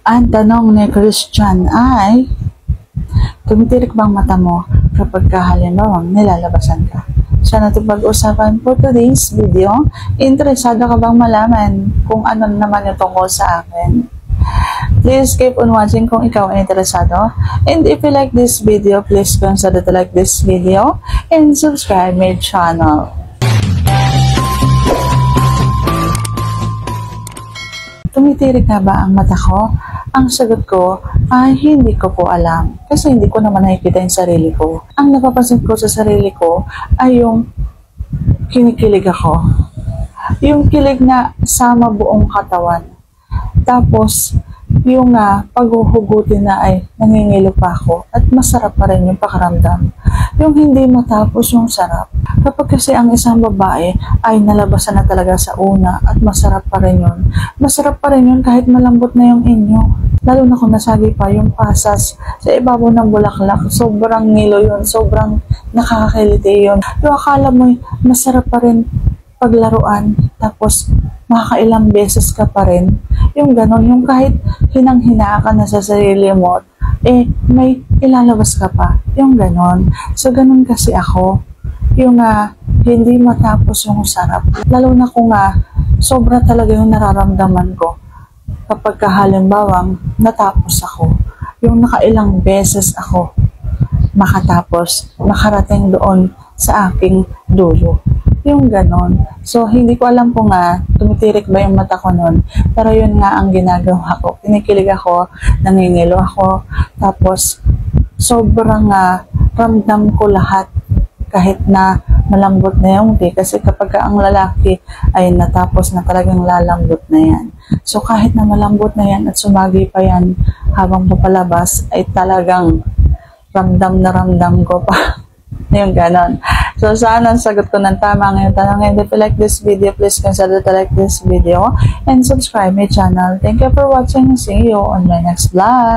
Ang tanong ni Christian ay, tumitirik bang mata mo kapag halimbawang nilalabasan ka? Siya natin pag-usapan for today's video. Interesado ka bang malaman kung ano naman yung tungkol sa akin? Please keep on watching kung ikaw ay interesado. And if you like this video, please consider to like this video and subscribe my channel. Tumitirik nga ba ang mata ko? Ang sagot ko ay hindi ko po alam. Kasi hindi ko naman nakikita yung sarili ko. Ang napapansin ko sa sarili ko ay yung kinikilig ako. Yung kilig na sama buong katawan. Tapos, yung paghuhugutin na ay nangingilo pa ako at masarap pa rin yung pakaramdam. Yung hindi matapos yung sarap. Kapag kasi ang isang babae ay nalabasan na talaga sa una at masarap pa rin yun. Masarap pa rin yun kahit malambot na yung inyo. Lalo na kung nasagi pa yung pasas sa ibabaw ng bulaklak. Sobrang ngilo yun. Sobrang nakakakiliti yun. Yung akala mo masarap pa rin paglaruan. Tapos makakailang beses ka pa rin. Yung ganon, yung kahit hinang-hina ka na sa sarili mo, may ilalabas ka pa. Yung ganon. So, ganon kasi ako. Yung hindi matapos yung sarap. Lalo na kung sobra talaga yung nararamdaman ko. Kapag halimbawang natapos ako. Yung nakailang beses ako makatapos, makarating doon sa aking dulo. Yung ganon. So, hindi ko alam kung tumitirik ba yung mata ko nun. Pero yun nga ang ginagawa ko. Kinikilig ako, nangingilo ako. Tapos, sobrang ramdam ko lahat. Kahit na malambot na yung kasi kapag ang lalaki ay natapos na talagang lalambot na yan. So, kahit na malambot na yan at sumagi pa yan habang papalabas, ay talagang ramdam na ramdam ko pa. Yung ganon. So, sana ang sagot ko ng tama ngayong tanong. And if you like this video, please consider to like this video and subscribe my channel. Thank you for watching. See you on my next vlog.